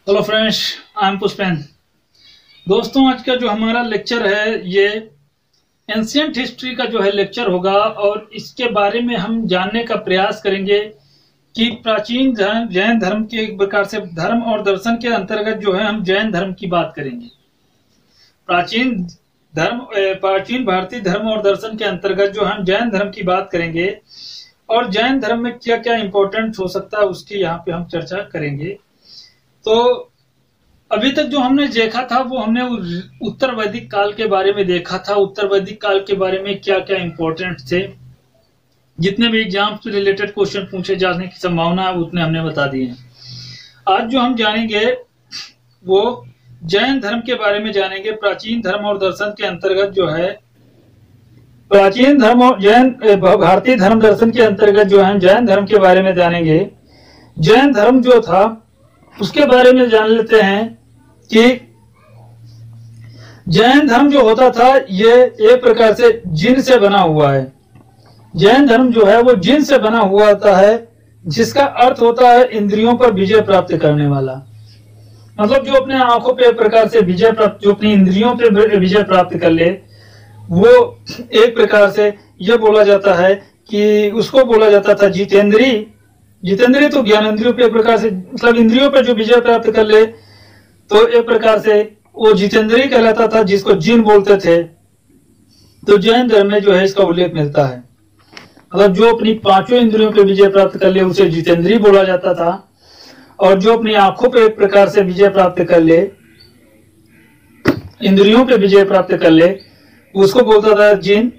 Hello friends, I am Pushpen. दोस्तों, आज का जो हमारा लेक्चर है ये एंशियंट हिस्ट्री का जो है लेक्चर होगा और इसके बारे में हम जानने का प्रयास करेंगे कि प्राचीन जैन धर्म के एक प्रकार से धर्म और दर्शन के अंतर्गत जो है हम जैन धर्म की बात करेंगे। प्राचीन भारतीय धर्म और दर्शन के अंतर्गत जो हम जैन धर्म की बात करेंगे और जैन धर्म में क्या क्या इंपॉर्टेंट हो सकता है उसकी यहाँ पे हम चर्चा करेंगे। तो अभी तक जो हमने देखा था वो हमने उत्तर वैदिक काल के बारे में देखा था। उत्तर वैदिक काल के बारे में क्या क्या इंपॉर्टेंट थे, जितने भी एग्जाम से रिलेटेड क्वेश्चन पूछे जाने की संभावना है उतने हमने बता दिए हैं। आज जो हम जानेंगे वो जैन धर्म के बारे में जानेंगे। प्राचीन धर्म और दर्शन के अंतर्गत जो है प्राचीन धर्म और भारतीय धर्म दर्शन के अंतर्गत जो है जैन धर्म के बारे में जानेंगे। जैन धर्म जो था उसके बारे में जान लेते हैं कि जैन धर्म जो होता था ये एक प्रकार से जिन से बना हुआ है। जैन धर्म जो है वो जिन से बना हुआ होता है, जिसका अर्थ होता है इंद्रियों पर विजय प्राप्त करने वाला। मतलब जो अपने आंखों पे एक प्रकार से विजय प्राप्त, जो अपनी इंद्रियों पे विजय प्राप्त कर ले, वो एक प्रकार से यह बोला जाता है कि उसको बोला जाता था जितेंद्री। जितेंद्री तो ज्ञानेंद्रियों पे एक प्रकार से मतलब इंद्रियों पे जो विजय प्राप्त कर ले तो एक प्रकार से वो जितेंद्री कहलाता था, जिसको जिन बोलते थे। तो जैन धर्म में जो है इसका उल्लेख मिलता है। मतलब जो अपनी पांचों इंद्रियों पे विजय प्राप्त कर ले उसे जितेंद्री बोला जाता था, और जो अपनी आंखों पे एक प्रकार से विजय प्राप्त कर ले, इंद्रियों पे विजय प्राप्त कर ले, उसको बोलता था जिन।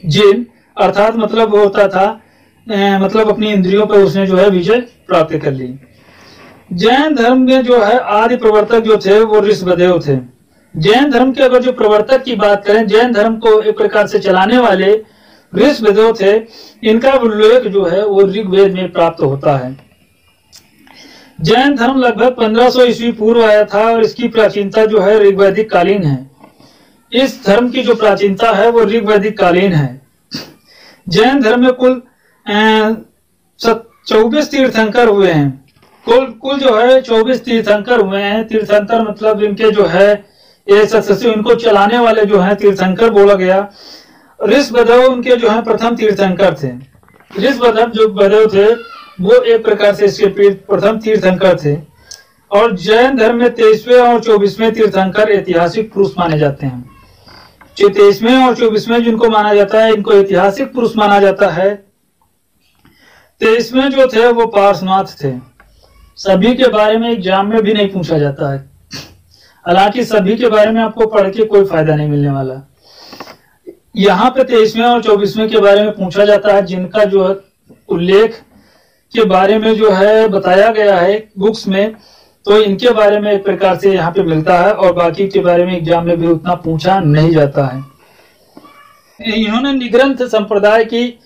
जिन अर्थात मतलब वो होता था मतलब अपनी इंद्रियों पर उसने जो है विजय प्राप्त कर ली। जैन धर्म में जो है आदि प्रवर्तक जो थे वो ऋषभदेव थे। जैन धर्म के अगर जो प्रवर्तक की बात करें, जैन धर्म को एक प्रकार से चलाने वाले ऋषभदेव थे। इनका उल्लेख जो है वो ऋग्वेद में प्राप्त होता है। जैन धर्म लगभग 1500 ईस्वी पूर्व आया था और इसकी प्राचीनता जो है ऋग्वैदिक कालीन है। इस धर्म की जो प्राचीनता है वो ऋग्वैदिक कालीन है। जैन धर्म में कुल 24 तीर्थंकर हुए हैं। कुल जो है 24 तीर्थंकर हुए हैं। तीर्थंकर मतलब इनके जो है ये सक्सेसिव, इनको चलाने वाले जो है तीर्थंकर बोला गया। ऋषभदेव उनके जो है प्रथम तीर्थंकर थे। ऋषभदेव जो बदेव थे वो एक प्रकार से इसके प्रथम तीर्थंकर थे। और जैन धर्म में 23वें और 24वें तीर्थंकर ऐतिहासिक पुरुष माने जाते हैं। जो 23वें और 24वें जिनको माना जाता है, इनको ऐतिहासिक पुरुष माना जाता है। 23वें जो थे वो पार्श्वनाथ थे। सभी के बारे में एग्जाम में भी नहीं पूछा जाता है। हालांकि सभी के बारे में आपको पढ़ के कोई फायदा नहीं मिलने वाला। यहाँ पे 23वें और 24वें के बारे में पूछा जाता है, जिनका जो है उल्लेख के बारे में जो है बताया गया है बुक्स में, तो इनके बारे में एक प्रकार से यहाँ पे मिलता है और बाकी के बारे में एग्जाम में भी उतना पूछा नहीं जाता है। इन्होंने निग्रंथ संप्रदाय की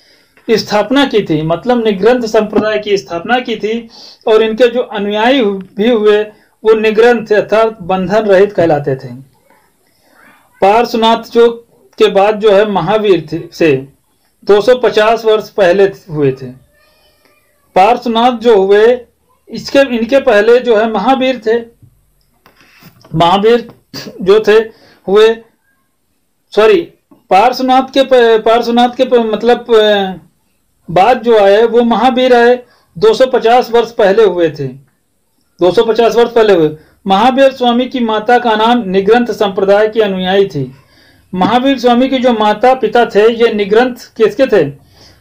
स्थापना की थी। मतलब निग्रंथ संप्रदाय की स्थापना की थी और इनके जो अनुयायी भी हुए वो निग्रंथ अर्थात बंधन रहित कहलाते थे। पार्श्वनाथ जो के बाद जो है महावीर थे से 250 वर्ष पहले हुए थे। पार्श्वनाथ जो हुए इनके पहले जो है महावीर थे। महावीर जो थे हुए पार्श्वनाथ के मतलब बाद जो आए वो महावीर आए। 250 वर्ष पहले हुए थे। 250 वर्ष पहले हुए। महावीर स्वामी की माता का नाम निग्रंथ संप्रदाय की अनुयायी थी। महावीर स्वामी की जो माता पिता थे ये निग्रंथ किसके थे?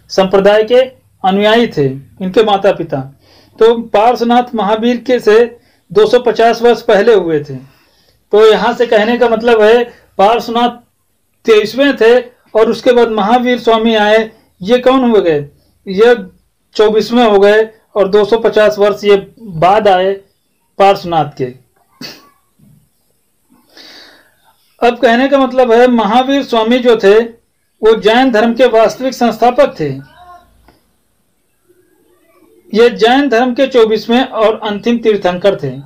संप्रदाय के अनुयायी थे इनके माता पिता। तो पार्श्वनाथ महावीर के से 250 वर्ष पहले हुए थे। तो यहाँ से कहने का मतलब है पार्श्वनाथ 23वें थे और उसके बाद महावीर स्वामी आए। ये कौन हो गए? ये 24वें हो गए और 250 वर्ष ये बाद आए पार्श्वनाथ के। अब कहने का मतलब है महावीर स्वामी जो थे वो जैन धर्म के वास्तविक संस्थापक थे। ये जैन धर्म के 24वें और अंतिम तीर्थंकर थे।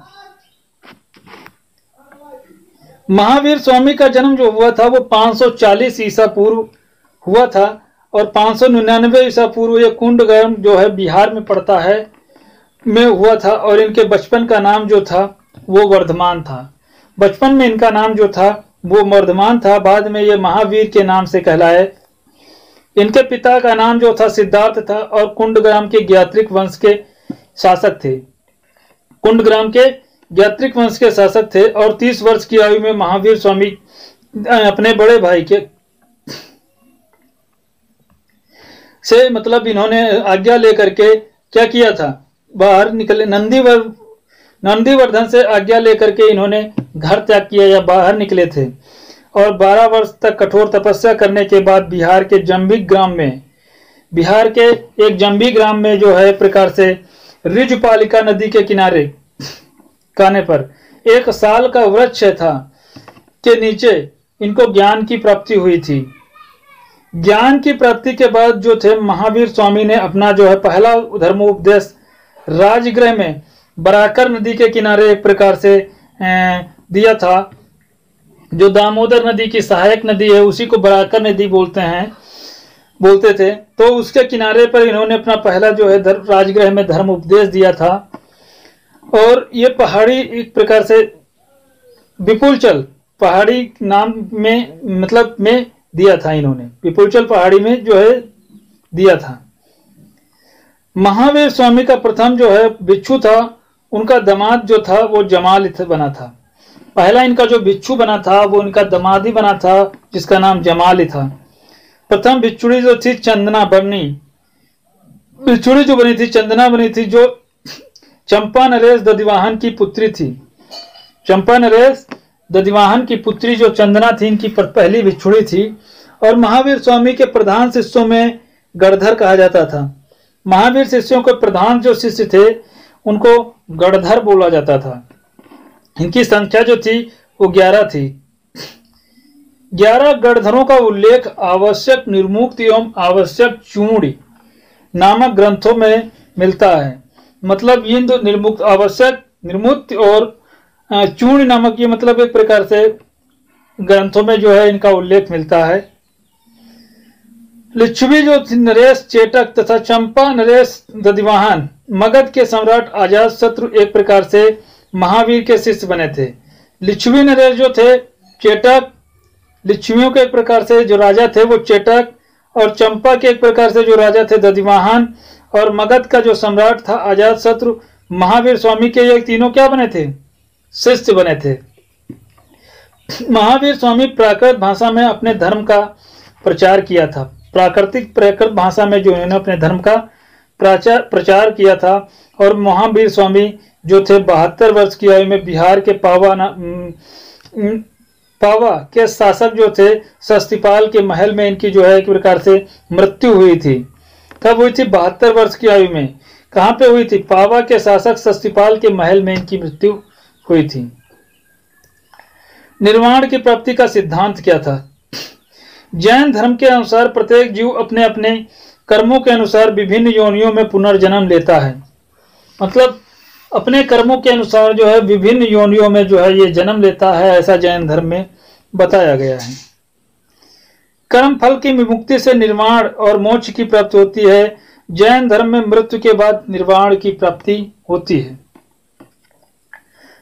महावीर स्वामी का जन्म जो हुआ था वो 540 ईसा पूर्व हुआ था और 599 ईसा पूर्व ये कुंडग्राम जो है बिहार में पड़ता है। में हुआ था और इनके बचपन का नाम जो था वो वर्धमान था। बचपन में इनका नाम जो था वो वर्धमान था, बाद में ये महावीर के नाम से कहलाए। इनके पिता का नाम जो था सिद्धार्थ था और कुंडग्राम के ज्ञात्रिक वंश के शासक थे। कुंडग्राम के ज्ञात्रिक वंश के शासक थे और 30 वर्ष की आयु में महावीर स्वामी अपने बड़े भाई के से मतलब इन्होंने आज्ञा लेकर के क्या किया था, बाहर निकले। नंदीवर्धन से आज्ञा लेकर के इन्होंने घर त्याग किया या बाहर निकले थे और 12 वर्ष तक कठोर तपस्या करने के बाद बिहार के जम्बी ग्राम में जो है प्रकार से ऋजुपालिका नदी के किनारे काने पर एक साल का वृक्ष था के नीचे इनको ज्ञान की प्राप्ति हुई थी। ज्ञान की प्राप्ति के बाद जो थे महावीर स्वामी ने अपना जो है पहला धर्मोपदेश राजगृह में बराकर नदी के किनारे एक प्रकार से दिया था। जो दामोदर नदी की सहायक नदी है उसी को बराकर नदी बोलते थे। तो उसके किनारे पर इन्होंने अपना पहला जो है राजगृह में धर्म उपदेश दिया था। और ये पहाड़ी एक प्रकार से विपुलचल पहाड़ी नाम में मतलब में दिया था। इन्होंने विपुलचल पहाड़ी में जो है दिया था। महावीर स्वामी का प्रथम जो है बिच्छू था, उनका दामाद जो था वो जमाल बना था। पहला इनका जो बिच्छू बना था वो इनका दामाद ही बना था जिसका नाम जमाल ही था। प्रथम बिच्छुड़ी जो थी चंदना बनी, बिच्छुड़ी जो बनी थी चंदना बनी थी, जो चंपा नरेश दधिवाहन की पुत्री थी। चंपा नरेश दधिवाहन की पुत्री जो चंदना थी इनकी पहली बिच्छुड़ी थी। और महावीर स्वामी के प्रधान शिष्यों में गणधर कहा जाता था। महावीर शिष्यों के प्रधान जो शिष्य थे उनको गणधर बोला जाता था। इनकी संख्या जो थी वो 11 थी। 11 गणधरों का उल्लेख आवश्यक निर्मुक्ति एवं आवश्यक चूड़ी नामक ग्रंथों में मिलता है। मतलब ये दो निर्मुक्त आवश्यक निर्मुक्त और चूड़ी नामक ये मतलब एक प्रकार से ग्रंथों में जो है इनका उल्लेख मिलता है। लिच्छवी जो नरेश चेटक तथा चंपा नरेश दधिवाहन मगध के सम्राट अजात शत्रु एक प्रकार से महावीर के शिष्य बने थे। लिच्छवी नरेश जो थे चेटक, लिच्छवियों के एक प्रकार से जो राजा थे वो चेटक, और चंपा के एक प्रकार से जो राजा थे दधिवाहन, और मगध का जो सम्राट था अजात शत्रु महावीर स्वामी के ये तीनों क्या बने थे, शिष्य बने थे। महावीर स्वामी प्राकृत भाषा में अपने धर्म का प्रचार किया था। प्राकृत भाषा में जो इन्होंने अपने धर्म का प्रचार किया था। और महावीर स्वामी जो थे 72 वर्ष की आयु में बिहार के पावा के शासक जो थे शस्तिपाल के महल में इनकी जो है एक प्रकार से मृत्यु हुई थी। कब हुई थी? 72 वर्ष की आयु में। कहाँ पे हुई थी? पावा के शासक शस्तिपाल के महल में इनकी मृत्यु हुई थी। निर्वाण की प्राप्ति का सिद्धांत क्या था? जैन धर्म के अनुसार प्रत्येक जीव अपने अपने कर्मों के अनुसार विभिन्न योनियों में पुनर्जन्म लेता है। मतलब अपने कर्मों के अनुसार जो है विभिन्न योनियों में जो है ये जन्म लेता है, ऐसा जैन धर्म में बताया गया है। कर्म फल की विमुक्ति से निर्वाण और मोक्ष की प्राप्ति होती है। जैन धर्म में मृत्यु के बाद निर्वाण की प्राप्ति होती है।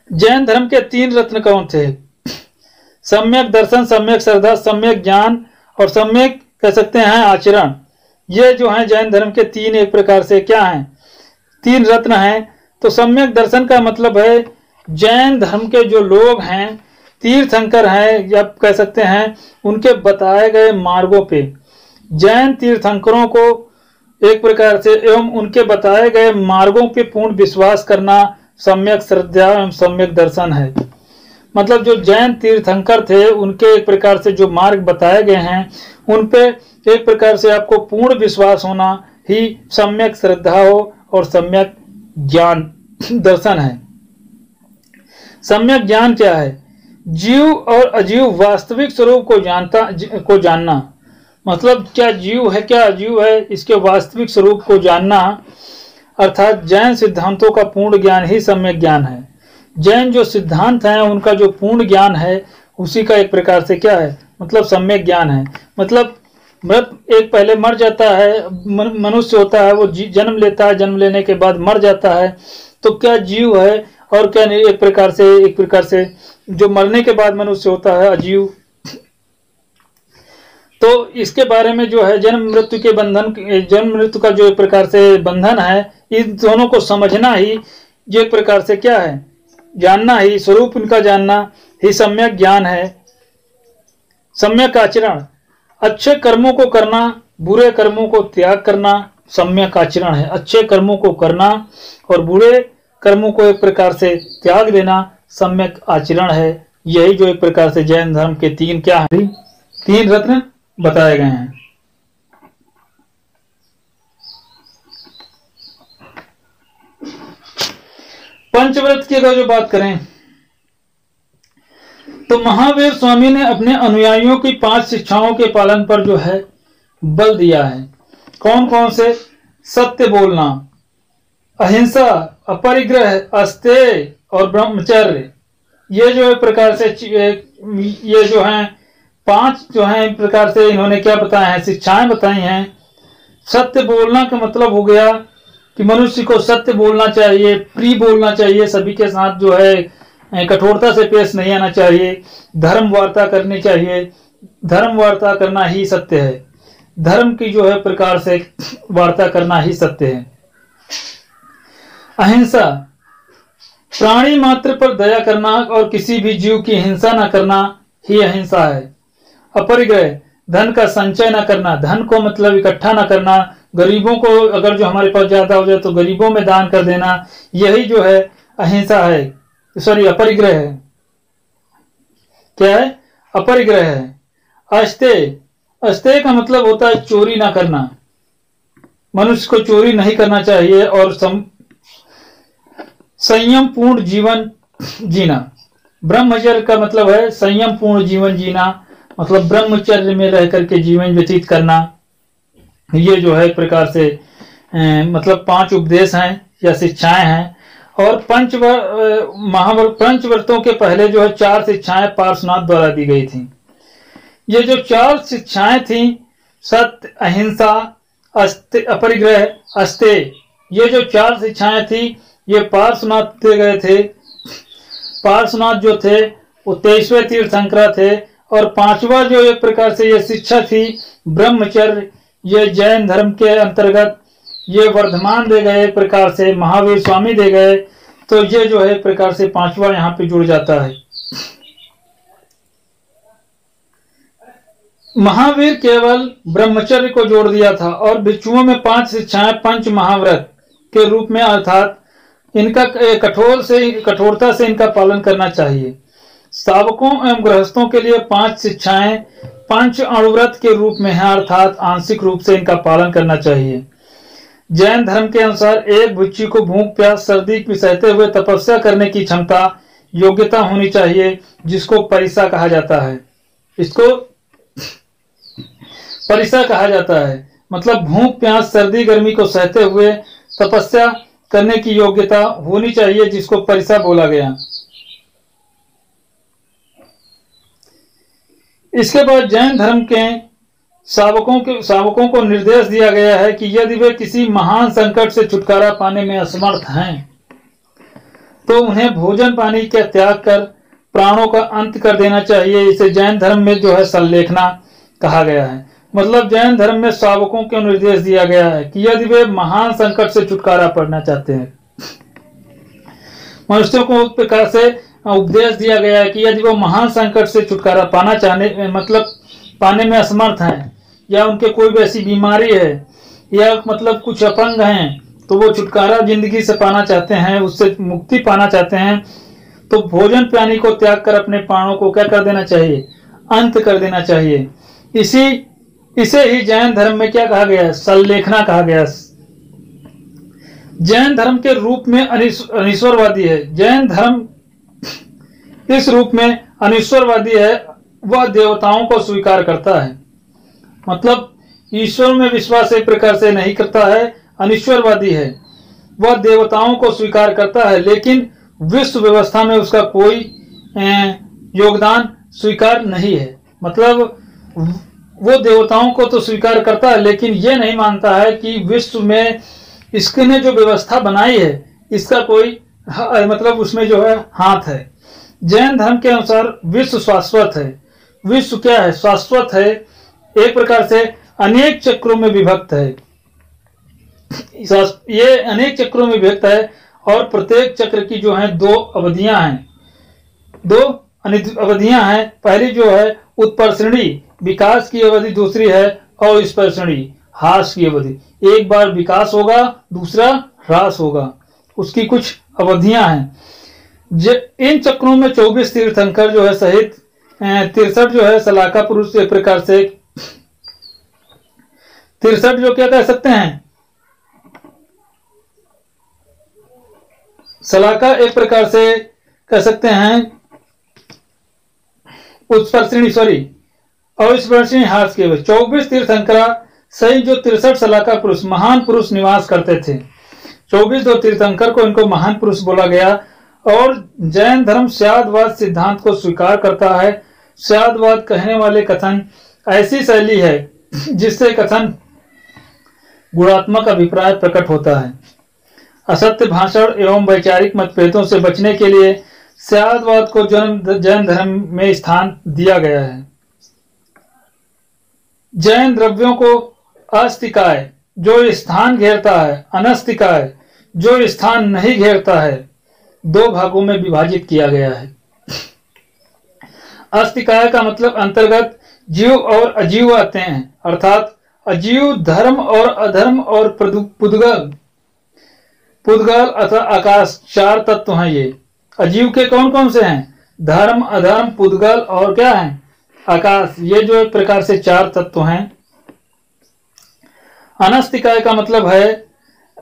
जैन धर्म के 3 रत्न कौन थे? सम्यक दर्शन, सम्यक श्रद्धा, सम्यक ज्ञान और सम्यक कह सकते हैं आचरण। ये जो हैं जैन धर्म के 3 एक प्रकार से क्या हैं? 3 रत्न हैं। तो सम्यक दर्शन का मतलब है जैन धर्म के जो लोग हैं, तीर्थंकर हैं या कह सकते हैं उनके बताए गए मार्गों पे, जैन तीर्थंकरों को एक प्रकार से एवं उनके बताए गए मार्गों पे पूर्ण विश्वास करना सम्यक श्रद्धा एवं सम्यक दर्शन है। मतलब जो जैन तीर्थंकर थे उनके एक प्रकार से जो मार्ग बताए गए हैं उन पे एक प्रकार से आपको पूर्ण विश्वास होना ही सम्यक श्रद्धा हो और सम्यक ज्ञान दर्शन है। सम्यक ज्ञान क्या है? जीव और अजीव वास्तविक स्वरूप को जानना। मतलब क्या जीव है क्या अजीव है इसके वास्तविक स्वरूप को जानना, अर्थात जैन सिद्धांतों का पूर्ण ज्ञान ही सम्यक ज्ञान है। जैन जो सिद्धांत हैं उनका जो पूर्ण ज्ञान है उसी का एक प्रकार से क्या है, मतलब सम्यक ज्ञान है। मतलब मृत एक पहले मर जाता है, मनुष्य होता है, वो जन्म लेता है, जन्म लेने के बाद मर जाता है। तो क्या जीव है और क्या नहीं? एक प्रकार से जो मरने के बाद मनुष्य होता है अजीव। तो इसके बारे में जो है जन्म मृत्यु के बंधन, जन्म मृत्यु का जो एक प्रकार से बंधन है, इन दोनों को समझना ही जो एक प्रकार से क्या है, जानना ही, स्वरूप उनका जानना ही सम्यक ज्ञान है। सम्यक आचरण, अच्छे कर्मों को करना, बुरे कर्मों को त्याग करना सम्यक आचरण है। अच्छे कर्मों को करना और बुरे कर्मों को एक प्रकार से त्याग देना सम्यक आचरण है। यही जो एक प्रकार से जैन धर्म के तीन क्या है, तीन रत्न बताए गए हैं। पंचव्रत की अगर जो बात करें तो महावीर स्वामी ने अपने अनुयायियों की 5 शिक्षाओं के पालन पर जो है बल दिया है। कौन कौन से? सत्य बोलना, अहिंसा, अपरिग्रह, अस्तेय और ब्रह्मचर्य। ये जो एक प्रकार से ये जो हैं 5 जो हैं एक प्रकार से इन्होंने क्या बताया है, शिक्षाएं बताई हैं। सत्य बोलना का मतलब हो गया कि मनुष्य को सत्य बोलना चाहिए, प्रिय बोलना चाहिए, सभी के साथ जो है कठोरता से पेश नहीं आना चाहिए, धर्म वार्ता करनी चाहिए। धर्म वार्ता करना ही सत्य है, धर्म की जो है प्रकार से वार्ता करना ही सत्य है। अहिंसा, प्राणी मात्र पर दया करना और किसी भी जीव की हिंसा न करना ही अहिंसा है। अपरिग्रह, धन का संचय न करना, धन को मतलब इकट्ठा न करना, गरीबों को अगर जो हमारे पास ज्यादा हो जाए तो गरीबों में दान कर देना, यही जो है अहिंसा है, सॉरी अपरिग्रह है। क्या है? अपरिग्रह है। अस्तेय, अस्तेय का मतलब होता है चोरी ना करना, मनुष्य को चोरी नहीं करना चाहिए और संयम पूर्ण जीवन जीना। ब्रह्मचर्य का मतलब है संयम पूर्ण जीवन जीना, मतलब ब्रह्मचर्य में रह करके जीवन व्यतीत करना। ये जो है एक प्रकार से मतलब 5 उपदेश हैं या शिक्षाएं हैं। और पंचव्रतों के पहले जो है 4 शिक्षाएं पार्श्वनाथ द्वारा दी गई थी। ये जो 4 शिक्षाएं थी, सत्य, अहिंसा, अपरिग्रह, अस्तेय, ये जो 4 शिक्षाएं थी ये पार्श्वनाथ दे गए थे। पार्श्वनाथ जो थे वो 23वें तीर्थंकर थे। और 5वां जो एक प्रकार से ये शिक्षा थी ब्रह्मचर्य, ये जैन धर्म के अंतर्गत ये वर्धमान दे गए, एक प्रकार से महावीर स्वामी दे गए। तो ये जो है एक प्रकार से 5वां यहाँ पे जुड़ जाता है। महावीर केवल ब्रह्मचर्य को जोड़ दिया था और भिक्षुओं में 5 शिक्षाएं पंच महाव्रत के रूप में, अर्थात इनका कठोरता से इनका पालन करना चाहिए। सावकों एवं गृहस्थों के लिए 5 शिक्षाएं पंच अणुव्रत के रूप में है, अर्थात आंशिक रूप से इनका पालन करना चाहिए। जैन धर्म के अनुसार एक भिक्षु को भूख प्यास सर्दी की सहते हुए तपस्या करने की क्षमता योग्यता होनी चाहिए, जिसको परिसा कहा जाता है। इसको परिसा कहा जाता है, मतलब भूख प्यास सर्दी गर्मी को सहते हुए तपस्या करने की योग्यता होनी चाहिए, जिसको परिसा बोला गया। इसके बाद जैन धर्म के सावकों को निर्देश दिया गया है कि यदि वे किसी महान संकट से छुटकारा पाने में असमर्थ हैं तो उन्हें भोजन पानी का त्याग कर प्राणों का अंत कर देना चाहिए। इसे जैन धर्म में जो है संलेखना कहा गया है। मतलब जैन धर्म में सावकों को निर्देश दिया गया है कि यदि वे महान संकट से छुटकारा पाना चाहते हैं, मनुष्यों को उस प्रकार से उपदेश दिया गया है कि यदि वो महान संकट से छुटकारा पाने में असमर्थ हैं, या उनके कोई भी ऐसी बीमारी है, या मतलब कुछ अपंग हैं, तो वो छुटकारा जिंदगी से पाना चाहते हैं, उससे मुक्ति पाना चाहते हैं, तो भोजन पानी को त्याग कर अपने प्राणों को क्या कर देना चाहिए? अंत कर देना चाहिए। इसे ही जैन धर्म में क्या कहा गया है? संलेखना कहा गया। जैन धर्म के रूप में अनीश्वरवादी है। जैन धर्म इस रूप में अनीश्वरवादी है, वह देवताओं को स्वीकार करता है, मतलब ईश्वर में विश्वास एक प्रकार से नहीं करता है, अनीश्वरवादी है। वह देवताओं को स्वीकार करता है लेकिन विश्व व्यवस्था में उसका कोई योगदान स्वीकार नहीं है। मतलब वो देवताओं को तो स्वीकार करता है, लेकिन ये नहीं मानता है कि विश्व में इसने जो व्यवस्था बनाई है इसका कोई मतलब उसमें जो है हाथ है। जैन धर्म के अनुसार विश्व शाश्वत है। विश्व क्या है? शाश्वत है, एक प्रकार से अनेक चक्रों में विभक्त है। ये अनेक चक्रों में विभक्त है और प्रत्येक चक्र की जो है दो अवधियां हैं, दो अवधियां हैं। पहली जो है उत्पर्षणी विकास की अवधि, दूसरी है अविस्पर्शणी ह्रास की अवधि। एक बार विकास होगा, दूसरा ह्रास होगा, उसकी कुछ अवधियां हैं। इन चक्रों में 24 तीर्थंकर जो है सहित 63 जो है सलाका पुरुष, एक प्रकार से 63 जो क्या कह सकते हैं, सलाका एक प्रकार से कह सकते हैं अविस्पर्शनीय ह्रास के 24 तीर्थंकरा सही जो 63 सलाका पुरुष महान पुरुष निवास करते थे। 24 दो तीर्थंकर को इनको महान पुरुष बोला गया। और जैन धर्म स्यादवाद सिद्धांत को स्वीकार करता है। स्यादवाद कहने वाले कथन ऐसी शैली है जिससे कथन गुणात्मक अभिप्राय प्रकट होता है। असत्य भाषण एवं वैचारिक मतभेदों से बचने के लिए स्यादवाद को जैन धर्म में स्थान दिया गया है। जैन द्रव्यों को अस्तिकाय जो स्थान घेरता है, अनस्तिकाय जो स्थान नहीं घेरता है, दो भागों में विभाजित किया गया है। अस्तिकाय का मतलब अंतर्गत जीव और अजीव आते हैं, अर्थात अजीव धर्म और अधर्म और पुद्गल अथवा आकाश, चार तत्व हैं। ये अजीव के कौन कौन से हैं? धर्म, अधर्म, पुद्गल और क्या है? आकाश। ये जो एक प्रकार से चार तत्व हैं। अनस्तिकाय का मतलब है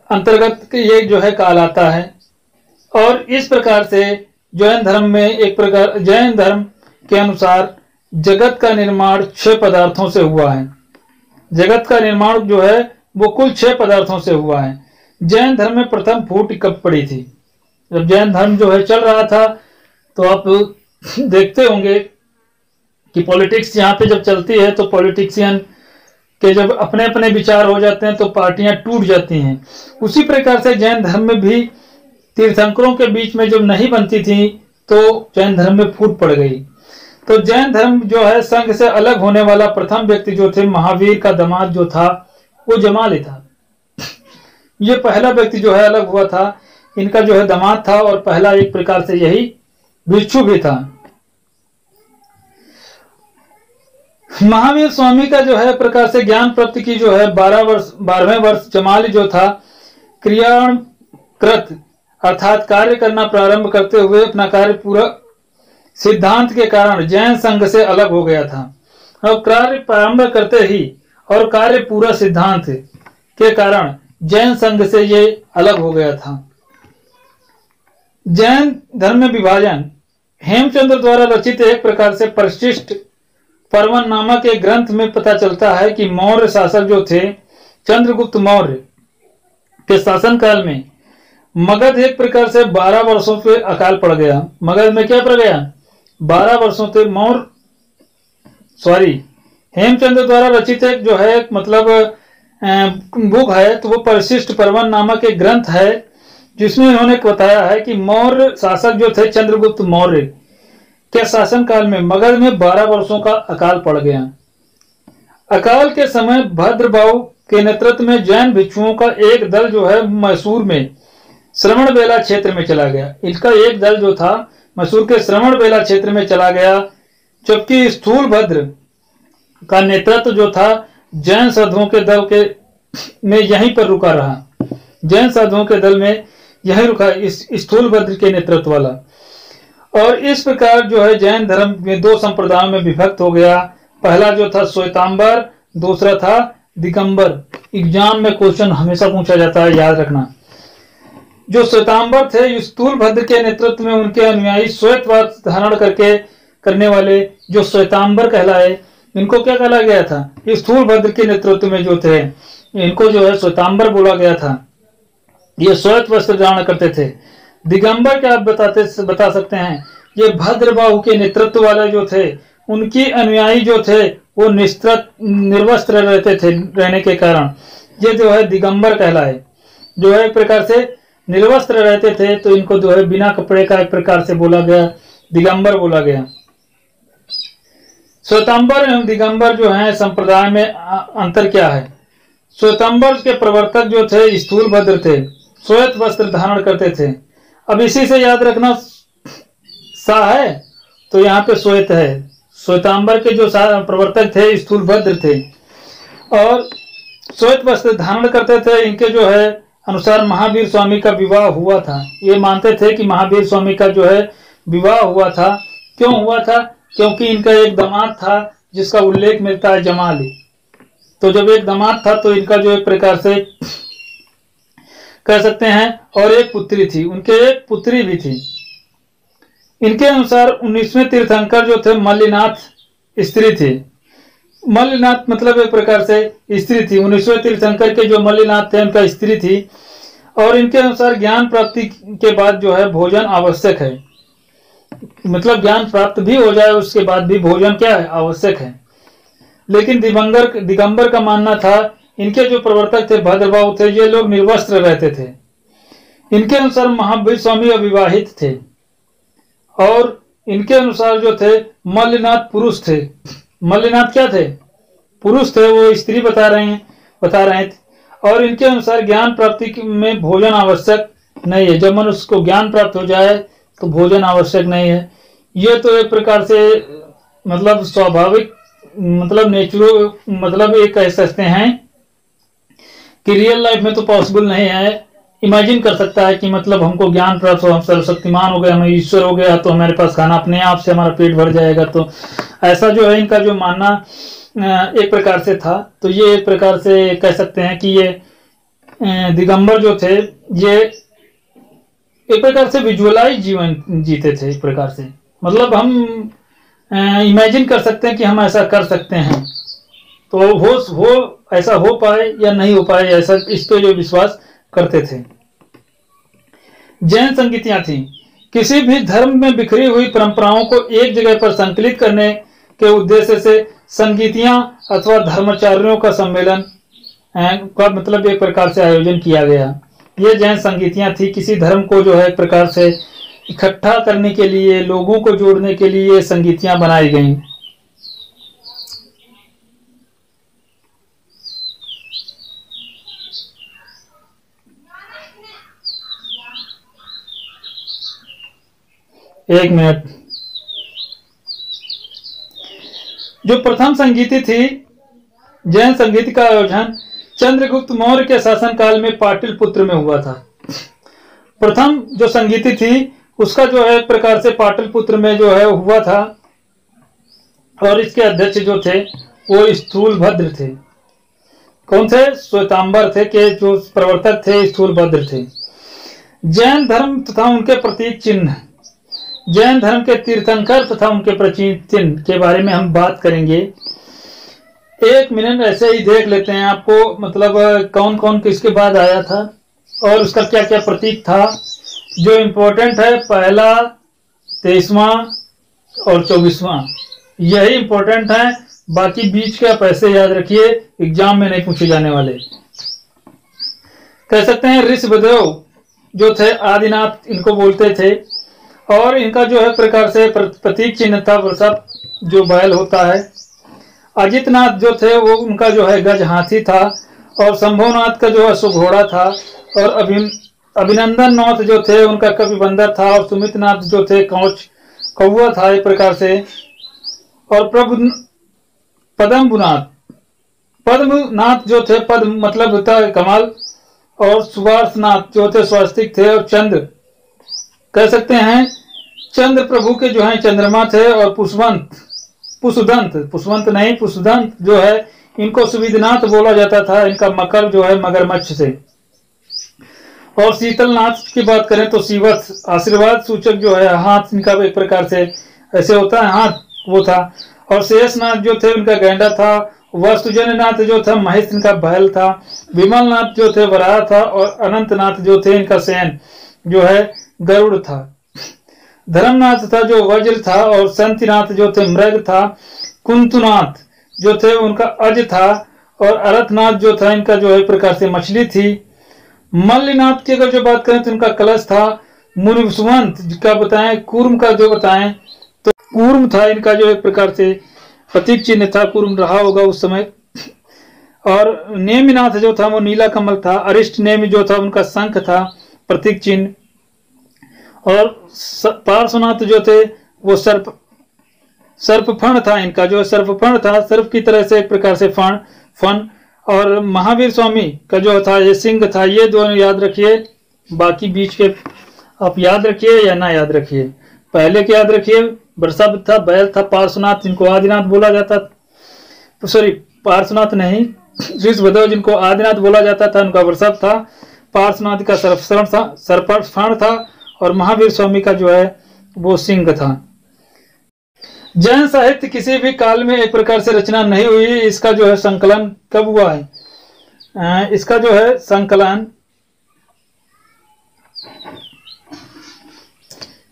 अंतर्गत ये जो है काल आता है। और इस प्रकार से जैन धर्म में एक प्रकार जैन धर्म के अनुसार जगत का निर्माण 6 पदार्थों से हुआ है। जगत का निर्माण जो है वो कुल 6 पदार्थों से हुआ है। जैन धर्म में प्रथम फूट कब पड़ी थी? जब जैन धर्म जो है चल रहा था, तो आप देखते होंगे कि पॉलिटिक्स यहाँ पे जब चलती है तो पॉलिटिशियन के जब अपने अपने विचार हो जाते हैं तो पार्टियां टूट जाती हैं। उसी प्रकार से जैन धर्म में भी तीर्थंकरों के बीच में जब नहीं बनती थी तो जैन धर्म में फूट पड़ गई। तो जैन धर्म जो है संघ से अलग होने वाला प्रथम व्यक्ति जो थे, महावीर का दामाद जो था वो जमाली था। ये पहला व्यक्ति जो है अलग हुआ था, इनका जो है दामाद था और पहला एक प्रकार से यही भिक्षु भी था। महावीर स्वामी का जो है प्रकार से ज्ञान प्राप्ति की जो है 12वें वर्ष जमाली जो था क्रियाकृत अर्थात कार्य करना प्रारंभ करते हुए अपना कार्य पूरा सिद्धांत के कारण जैन संघ से अलग हो गया था। और कार्य प्रारंभ करते ही और कार्य पूरा सिद्धांत के कारण जैन संघ से ये अलग हो गया था। जैन धर्म में विभाजन हेमचंद्र द्वारा रचित एक प्रकार से परिशिष्ट पर्वन नामक एक ग्रंथ में पता चलता है कि मौर्य शासक जो थे चंद्रगुप्त मौर्य के शासनकाल में मगध एक प्रकार से 12 वर्षों पे अकाल पड़ गया। मगध में क्या पड़ गया? 12 वर्षों से हेमचंद्र द्वारा रचित एक जो है मतलब बुक है, तो वो परिशिष्ट पर्वन नामक एक ग्रंथ है जिसमें इन्होंने बताया है कि मौर्य शासक जो थे चंद्रगुप्त मौर्य के शासनकाल में मगध में 12 वर्षों का अकाल पड़ गया। अकाल के समय भद्रबाहु के नेतृत्व में जैन भिक्षुओं का एक दल जो है मैसूर में श्रवण बेला क्षेत्र में चला गया। इनका एक दल जो था मैसूर के श्रवण बेला क्षेत्र में चला गया, जबकि स्थूल भद्र का नेतृत्व जो था जैन साधुओं के दल के में यहीं पर रुका रहा। जैन साधुओं के दल में यहीं रुका इस स्थूल भद्र के नेतृत्व वाला। और इस प्रकार जो है जैन धर्म में 2 संप्रदायों में विभक्त हो गया। पहला जो था श्वेतांबर, दूसरा था दिगंबर। एग्जाम में क्वेश्चन हमेशा पूछा जाता है, याद रखना। जो श्वेतांबर थे स्थूल भद्र के नेतृत्व में उनके अनुयायी श्वेतवाद धारण करने वाले जो श्वेतांबर कहलाए, इनको क्या कहा गया था? स्थूल भद्र के नेतृत्व में जो थे इनको जो है श्वेतांबर बोला गया था। ये श्वेत वस्त्र धारण करते थे। दिगंबर क्या आप बता सकते हैं? ये भद्रबाहु के नेतृत्व वाले जो थे उनकी अनुयायी जो थे वो निर्वस्त्र रहते थे, रहने के कारण ये जो है दिगंबर कहलाए। जो है एक प्रकार से निर्वस्त्र रहते थे तो इनको जो है बिना कपड़े का एक प्रकार से बोला गया, दिगंबर बोला गया। श्वेतांबर एवं दिगंबर जो है संप्रदाय में अंतर क्या है? श्वेतांबर के प्रवर्तक जो थे स्थूलभद्र थे, श्वेत वस्त्र धारण करते थे। अब इसी से याद रखना, सा है तो यहाँ पे श्वेत है। श्वेतांबर के जो प्रवर्तक थे स्थूलभद्र थे और श्वेत वस्त्र धारण करते थे। इनके जो है अनुसार महावीर स्वामी का विवाह हुआ था। ये मानते थे कि महावीर स्वामी का जो है विवाह हुआ था। क्यों हुआ था? क्योंकि इनका एक दामाद था जिसका उल्लेख मिलता है जमाली। तो जब एक दामाद था तो इनका जो एक प्रकार से कह सकते हैं, और एक पुत्री थी, उनके एक पुत्री भी थी। इनके अनुसार 19वें तीर्थंकर जो थे मल्लिनाथ स्त्री थे। मल्लिनाथ मतलब एक प्रकार से स्त्री थी। 19वें तीर्थंकर के जो मल्लिनाथ थे उनका स्त्री थी। और इनके अनुसार ज्ञान प्राप्ति के बाद जो है भोजन आवश्यक है, मतलब ज्ञान प्राप्त भी हो जाए उसके बाद भी भोजन क्या है? आवश्यक है। लेकिन दिगंबर का मानना था, इनके जो प्रवर्तक थे भद्रबाहु थे, ये लोग निर्वस्त्र रहते थे। इनके अनुसार महावीर स्वामी अविवाहित थे और इनके अनुसार जो थे मल्लिनाथ पुरुष थे। मल्लिनाथ क्या थे? पुरुष थे, वो स्त्री बता रहे थे। और इनके अनुसार ज्ञान प्राप्ति में भोजन आवश्यक नहीं है। जब मनुष्य को ज्ञान प्राप्त हो जाए तो भोजन आवश्यक नहीं है। ये तो एक प्रकार से मतलब स्वाभाविक, मतलब नेचुरल, मतलब ये कह सकते हैं कि रियल लाइफ में तो पॉसिबल नहीं है। इमेजिन कर सकता है कि मतलब हमको ज्ञान प्राप्त हो, हम सर्वशक्तिमान हो गए, हमें ईश्वर हो गया तो हमारे पास खाना अपने आप से हमारा पेट भर जाएगा। तो ऐसा जो है इनका जो मानना एक प्रकार से था। तो ये एक प्रकार से कह सकते हैं कि ये दिगंबर जो थे ये एक प्रकार से विजुअलाइज जीवन जीते थे। एक प्रकार से मतलब हम इमेजिन कर सकते हैं कि हम ऐसा कर सकते हैं, तो हो ऐसा हो पाए या नहीं हो पाए, ऐसा इस पे जो विश्वास करते थे। जैन संगीतियां थी। किसी भी धर्म में बिखरी हुई परंपराओं को एक जगह पर संकलित करने के उद्देश्य से संगीतियां अथवा धर्माचार्यों का सम्मेलन का मतलब एक प्रकार से आयोजन किया गया। ये जैन संगीतियां थी। किसी धर्म को जो है एक प्रकार से इकट्ठा करने के लिए, लोगों को जोड़ने के लिए संगीतियां बनाई गईं। एक मिनट। जो प्रथम संगीति थी, जैन संगीत का आयोजन चंद्रगुप्त मौर्य के शासनकाल में पाटलिपुत्र में हुआ था। प्रथम जो संगीति थी उसका जो है एक प्रकार से पाटलिपुत्र में जो है हुआ था और इसके अध्यक्ष जो थे वो स्थूलभद्र थे। कौन थे? श्वेतांबर थे के जो प्रवर्तक थे स्थूलभद्र थे। जैन धर्म तथा उनके प्रतीक चिन्ह, जैन धर्म के तीर्थंकर तथा उनके प्रतीक चिन्ह के बारे में हम बात करेंगे। एक मिनट ऐसे ही देख लेते हैं आपको, मतलब कौन कौन किसके बाद आया था और उसका क्या क्या प्रतीक था। जो इम्पोर्टेंट है पहला, 23वां और 24वां, यही इम्पोर्टेंट है। बाकी बीच के आप ऐसे याद रखिए, एग्जाम में नहीं पूछे जाने वाले। कह सकते हैं ऋषभदेव जो थे आदिनाथ इनको बोलते थे और इनका जो है प्रकार से प्रतीक चिन्ह था वृषभ जो बैल होता है। अजितनाथ जो थे वो उनका जो है गज हाथी था और शंभुनाथ का जो है सुघोड़ा था और अभिनंदन नाथ जो थे उनका कवि बंदर था और सुमितनाथ जो थे कौवा था एक प्रकार से। और पद्मनाथ जो थे, पद्म मतलब होता है कमल, और सुवार्षनाथ जो थे स्वास्तिक थे और चंद्र कह सकते हैं चंद्र प्रभु के जो है चंद्रमा थे। और पुष्पदंत जो है इनको सुविधनाथ बोला जाता था। इनका मकर जो है मगरमच्छ से। और शीतलनाथ की बात करें तो शिवत्स आशीर्वाद सूचक जो है हाथ इनका एक प्रकार से ऐसे होता है हाथ, वो था। और शेषनाथ जो थे उनका गैंडा था। वस्तुजननाथ जो था महेश इनका बैल था। विमलनाथ जो थे वराह था और अनंतनाथ जो थे इनका सैन जो है गरुड़ था। धर्मनाथ था जो वज्र था और संतिनाथ जो थे मृग था। कुंतुनाथ जो थे उनका अज था, और अरथनाथ जो था इनका जो है एक प्रकार से मछली थी। मल्लिनाथ की अगर जो बात करें तो इनका कलश था। मुनिवसुवंत का बताएं, कूर्म का जो बताएं तो कूर्म था इनका जो एक प्रकार से प्रतीक चिन्ह था, कूर्म रहा होगा उस समय। और नेमिनाथ जो था वो नीला कमल था। अरिष्ट नेमि जो था उनका शंख था प्रतीक चिन्ह। और पार्श्वनाथ जो थे वो सर्पफण था इनका, जो सर्पफण था, सर्प की तरह से एक प्रकार से फण। और महावीर स्वामी का जो था ये सिंह था। ये दोनों याद रखिए, बाकी बीच के आप याद रखिए या ना याद रखिए। पहले के याद रखिए, वृषभ था, बैल था, पार्श्वनाथ जिनको आदिनाथ बोला जाता, सॉरी पार्श्वनाथ नहीं, ऋषभदेव जिनको आदिनाथ बोला जाता था उनका वृषभ था। पार्श्वनाथ का सर्पफण था, और महावीर स्वामी का जो है वो सिंह था। जैन साहित्य किसी भी काल में एक प्रकार से रचना नहीं हुई। इसका जो है संकलन कब हुआ है? इसका जो है संकलन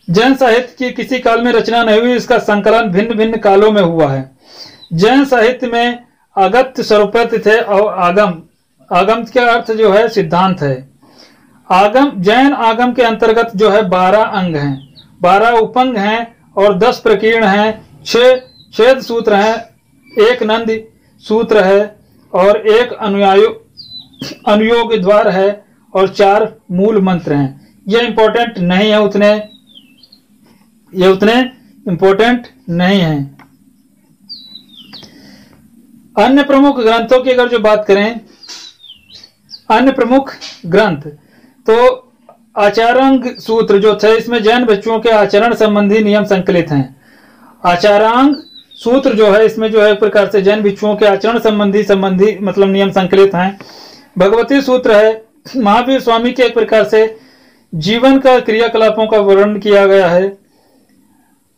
जैन साहित्य की किसी काल में रचना नहीं हुई। इसका संकलन भिन्न भिन्न कालों में हुआ है। जैन साहित्य में अगत्य स्वरूपत्य थे और आगम का अर्थ जो है सिद्धांत है। आगम, जैन आगम के अंतर्गत जो है 12 अंग हैं, 12 उपंग हैं और 10 प्रकीर्ण हैं, 6 छेद सूत्र हैं, 1 नंद सूत्र है और 1 अनुयोग द्वार है और 4 मूल मंत्र हैं। ये इंपॉर्टेंट नहीं है उतने, ये उतने इंपॉर्टेंट नहीं है। अन्य प्रमुख ग्रंथों की अगर जो बात करें, अन्य प्रमुख ग्रंथ तो आचारांग सूत्र जो थे, इसमें जैन भिक्षुओं के आचरण संबंधी नियम संकलित हैं। आचारांग सूत्र जो है इसमें जो है एक प्रकार से जैन भिक्षुओं के आचरण संबंधी मतलब नियम संकलित हैं। भगवती सूत्र है, महावीर स्वामी के एक प्रकार से जीवन का क्रियाकलापों का वर्णन किया गया है।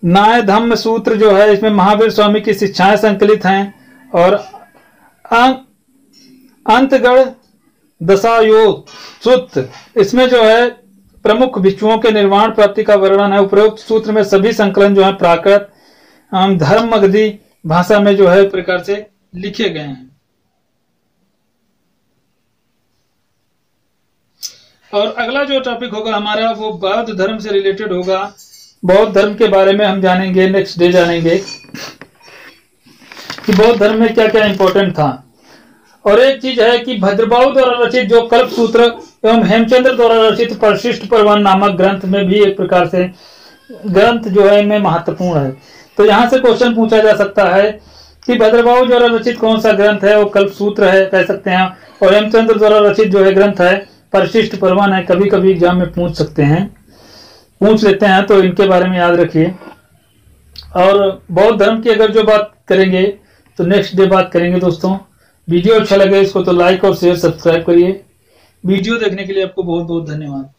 न्याय धम्म सूत्र जो है इसमें महावीर स्वामी की शिक्षाएं संकलित हैं। और अंतगढ़ दशायोग सूत्र, इसमें जो है प्रमुख भिक्षुओं के निर्वाण प्राप्ति का वर्णन है। उपरोक्त सूत्र में सभी संकलन जो है प्राकृत धर्म मगधी भाषा में जो है एक प्रकार से लिखे गए हैं। और अगला जो टॉपिक होगा हमारा वो बौद्ध धर्म से रिलेटेड होगा। बौद्ध धर्म के बारे में हम जानेंगे, नेक्स्ट डे जानेंगे कि बौद्ध धर्म में क्या क्या इंपॉर्टेंट था। और एक चीज है कि भद्रबाहु द्वारा रचित जो कल्प सूत्र एवं हेमचंद्र द्वारा रचित परिशिष्ट परवान नामक ग्रंथ में भी एक प्रकार से ग्रंथ जो है इनमें महत्वपूर्ण है। तो यहाँ से क्वेश्चन पूछा जा सकता है कि भद्रबाहु द्वारा रचित कौन सा ग्रंथ है, वो कल्प सूत्र है कह सकते हैं, और हेमचंद्र द्वारा रचित जो है ग्रंथ है परिशिष्ट परवान है। कभी कभी एग्जाम में पूछ लेते हैं, तो इनके बारे में याद रखिए। और बौद्ध धर्म की अगर जो बात करेंगे तो नेक्स्ट डे बात करेंगे दोस्तों। वीडियो अच्छा लगे इसको तो लाइक और शेयर सब्सक्राइब करिए। वीडियो देखने के लिए आपको बहुत बहुत धन्यवाद।